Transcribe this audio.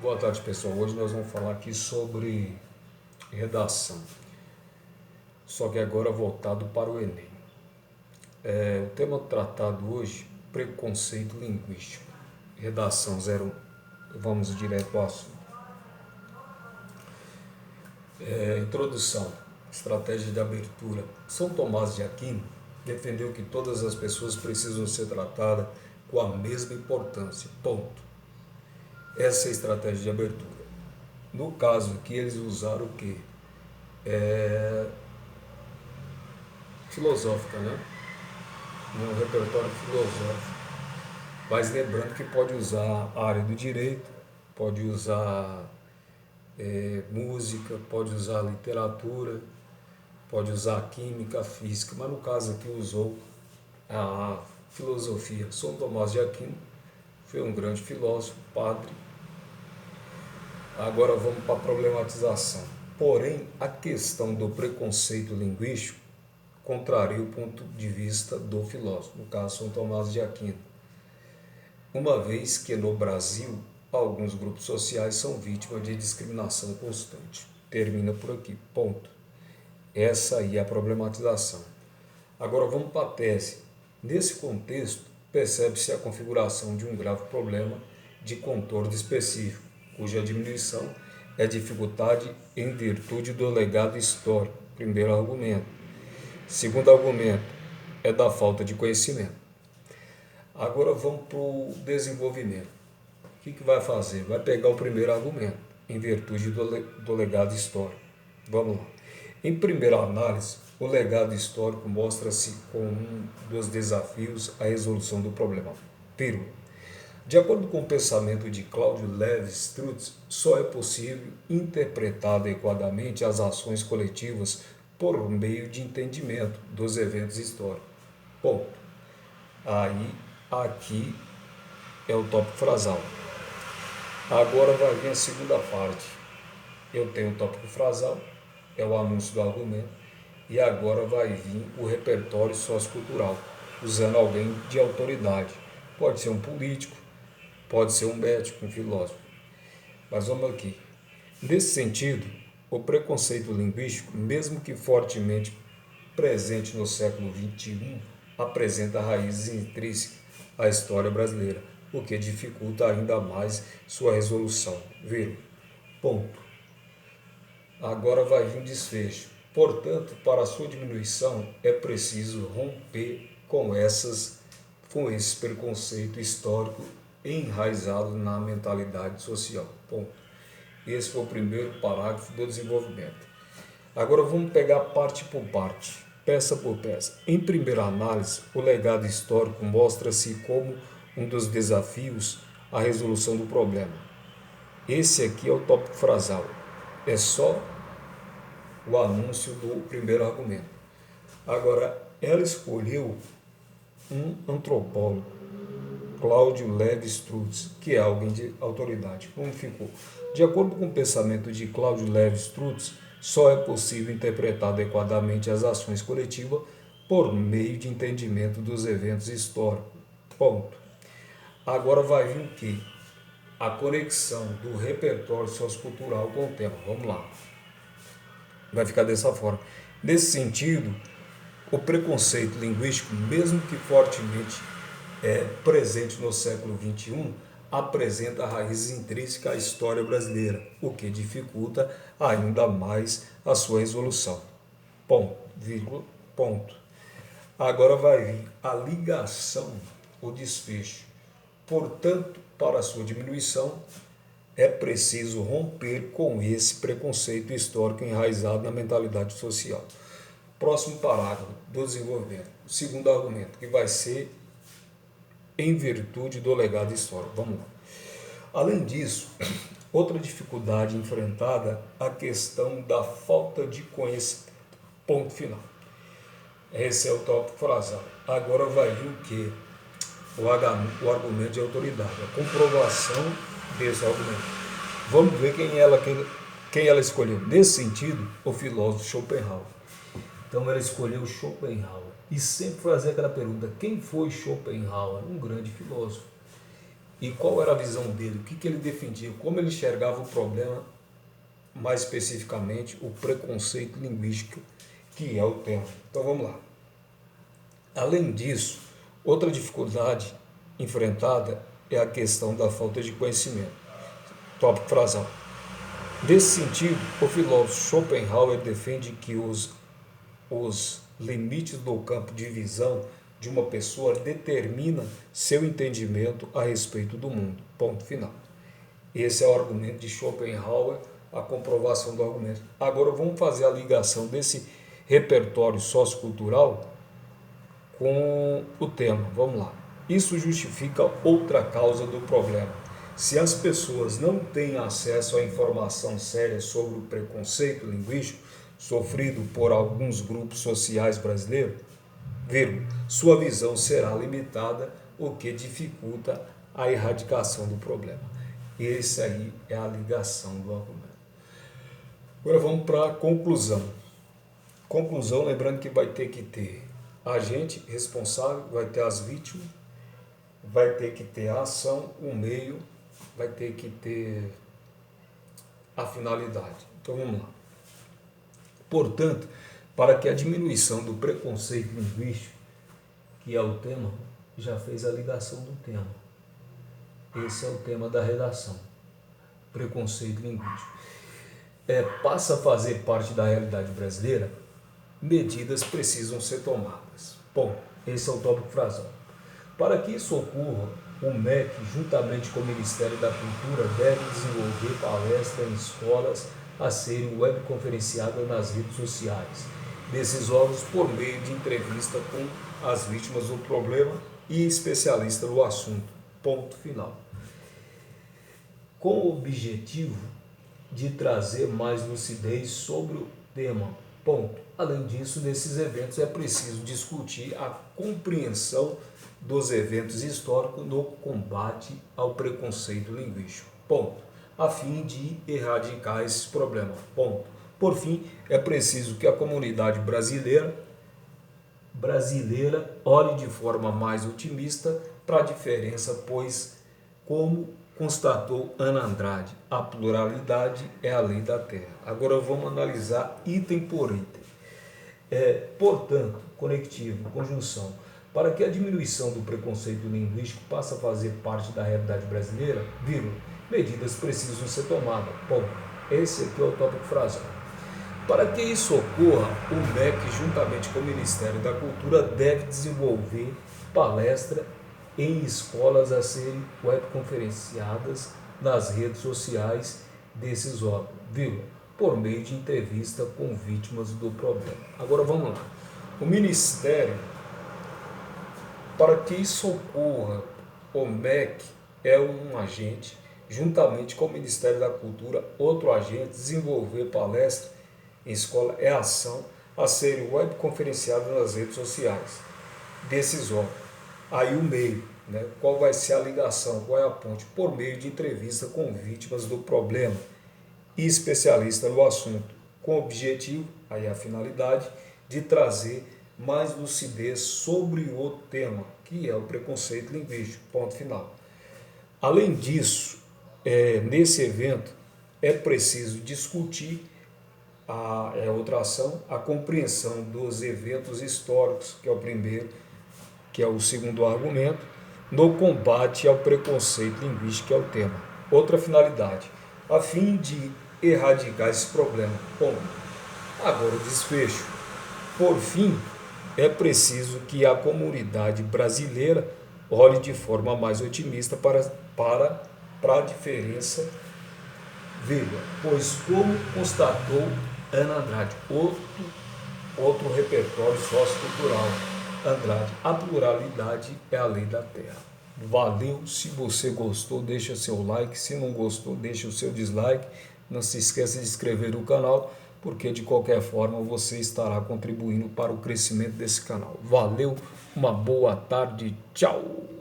Boa tarde, pessoal. Hoje nós vamos falar aqui sobre redação, só que agora voltado para o Enem. O tema tratado hoje, preconceito linguístico. Redação 01. Vamos direto ao assunto. Introdução. Estratégia de abertura. São Tomás de Aquino defendeu que todas as pessoas precisam ser tratadas com a mesma importância. Ponto. Essa é a estratégia de abertura. No caso aqui, eles usaram o quê? Filosófica, né? No repertório filosófico. Mas lembrando que pode usar a área do direito, pode usar música, pode usar literatura, pode usar química, física, mas no caso aqui usou a filosofia. São Tomás de Aquino foi um grande filósofo, padre. Agora vamos para a problematização. Porém, a questão do preconceito linguístico contraria o ponto de vista do filósofo, no caso São Tomás de Aquino, uma vez que no Brasil alguns grupos sociais são vítimas de discriminação constante. Termina por aqui, ponto. Essa aí é a problematização. Agora vamos para a tese. Nesse contexto, percebe-se a configuração de um grave problema de contorno específico, cuja diminuição é dificuldade em virtude do legado histórico. Primeiro argumento. Segundo argumento é da falta de conhecimento. Agora vamos para o desenvolvimento. O que vai fazer? Vai pegar o primeiro argumento, em virtude do legado histórico. Vamos lá. Em primeira análise, o legado histórico mostra-se como um dos desafios à resolução do problema. Pero, de acordo com o pensamento de Cláudio Lévi-Strauss, só é possível interpretar adequadamente as ações coletivas por meio de entendimento dos eventos históricos. Ponto. Aí, aqui é o tópico frasal. Agora vai vir a segunda parte. Eu tenho o tópico frasal, é o anúncio do argumento, e agora vai vir o repertório sociocultural, usando alguém de autoridade. Pode ser um político, pode ser um médico, um filósofo. Mas vamos aqui. Nesse sentido, o preconceito linguístico, mesmo que fortemente presente no século XXI, apresenta raízes intrínsecas à história brasileira, o que dificulta ainda mais sua resolução. Vírgula. Ponto. Agora vai vir desfecho. Portanto, para sua diminuição, é preciso romper com esse preconceito histórico enraizado na mentalidade social. Ponto. Esse foi o primeiro parágrafo do desenvolvimento. Agora vamos pegar parte por parte, peça por peça. Em primeira análise, o legado histórico mostra-se como um dos desafios à resolução do problema. Esse aqui é o tópico frasal. É só o anúncio do primeiro argumento. Agora, ela escolheu um antropólogo, Cláudio Lévi-Strauss, que é alguém de autoridade. Como ficou? De acordo com o pensamento de Cláudio Lévi-Strauss, só é possível interpretar adequadamente as ações coletivas por meio de entendimento dos eventos históricos. Ponto. Agora vai vir o quê? A conexão do repertório sociocultural com o tema. Vamos lá. Vai ficar dessa forma. Nesse sentido, o preconceito linguístico, mesmo que fortemente presente no século XXI, apresenta raízes intrínsecas à história brasileira, o que dificulta ainda mais a sua resolução. Ponto, vírgula, ponto. Agora vai vir a ligação, o desfecho. Portanto, para sua diminuição, é preciso romper com esse preconceito histórico enraizado na mentalidade social. Próximo parágrafo do desenvolvimento. O segundo argumento, que vai ser em virtude do legado histórico. Vamos lá. Além disso, outra dificuldade enfrentada é a questão da falta de conhecimento. Ponto final. Esse é o tópico frasal. Agora vai vir o quê? O argumento de autoridade, a comprovação desse argumento. Vamos ver quem ela escolheu. Nesse sentido, o filósofo Schopenhauer. Então ela escolheu Schopenhauer. E sempre fazer aquela pergunta, quem foi Schopenhauer? Um grande filósofo. E qual era a visão dele? O que ele defendia? Como ele enxergava o problema, mais especificamente o preconceito linguístico, que é o tema. Então vamos lá. Além disso, outra dificuldade enfrentada é a questão da falta de conhecimento. Tópico frasal. Nesse sentido, o filósofo Schopenhauer defende que os limites do campo de visão de uma pessoa determina seu entendimento a respeito do mundo. Ponto final. Esse é o argumento de Schopenhauer, a comprovação do argumento. Agora vamos fazer a ligação desse repertório sociocultural com o tema. Vamos lá. Isso justifica outra causa do problema. Se as pessoas não têm acesso à informação séria sobre o preconceito linguístico sofrido por alguns grupos sociais brasileiros, sua visão será limitada, o que dificulta a erradicação do problema. Esse aí é a ligação do argumento. Agora vamos para a conclusão. Conclusão, lembrando que vai ter que ter agente responsável, vai ter as vítimas, vai ter que ter a ação, o meio, vai ter que ter a finalidade. Então vamos lá. Portanto, para que a diminuição do preconceito linguístico, que é o tema, já fez a ligação do tema. Esse é o tema da redação. Preconceito linguístico. Passa a fazer parte da realidade brasileira, medidas precisam ser tomadas. Bom, esse é o tópico frasal. Para que isso ocorra, o MEC, juntamente com o Ministério da Cultura, deve desenvolver palestras em escolas a serem webconferenciadas nas redes sociais desses órgãos por meio de entrevista com as vítimas do problema e especialistas no assunto. Ponto final. Com o objetivo de trazer mais lucidez sobre o tema. Ponto. Além disso, nesses eventos é preciso discutir a compreensão dos eventos históricos no combate ao preconceito linguístico. Ponto. A fim de erradicar esses problemas. Ponto. Por fim, é preciso que a comunidade brasileira olhe de forma mais otimista para a diferença, pois, como constatou Ana Andrade, a pluralidade é a lei da terra. Agora vamos analisar item por item. Portanto, conectivo, conjunção. Para que a diminuição do preconceito linguístico passe a fazer parte da realidade brasileira, medidas precisam ser tomadas. Bom, esse aqui é o tópico frasal. Para que isso ocorra, o MEC, juntamente com o Ministério da Cultura, deve desenvolver palestras em escolas a serem webconferenciadas nas redes sociais desses órgãos, por meio de entrevista com vítimas do problema. Agora vamos lá. O Ministério, para que isso ocorra, o MEC é um agente, juntamente com o Ministério da Cultura, outro agente, desenvolver palestra em escola é ação a serem webconferenciadas nas redes sociais desses órgãos. Aí o meio, né? Qual vai ser a ligação, qual é a ponte? Por meio de entrevista com vítimas do problema e especialistas no assunto, com o objetivo, aí a finalidade, de trazer mais lucidez sobre o outro que é o preconceito linguístico. Ponto final. Além disso, nesse evento é preciso discutir outra ação, a compreensão dos eventos históricos, que é o primeiro, que é o segundo argumento, no combate ao preconceito linguístico, que é o tema. Outra finalidade, a fim de erradicar esse problema. Bom, agora o desfecho. Por fim, é preciso que a comunidade brasileira olhe de forma mais otimista para a diferença, pois como constatou Ana Andrade, outro repertório sociocultural, Andrade, a pluralidade é a lei da terra. Valeu, se você gostou, deixa seu like, se não gostou, deixa o seu dislike, não se esqueça de se inscrever no canal, porque de qualquer forma você estará contribuindo para o crescimento desse canal. Valeu, uma boa tarde, tchau!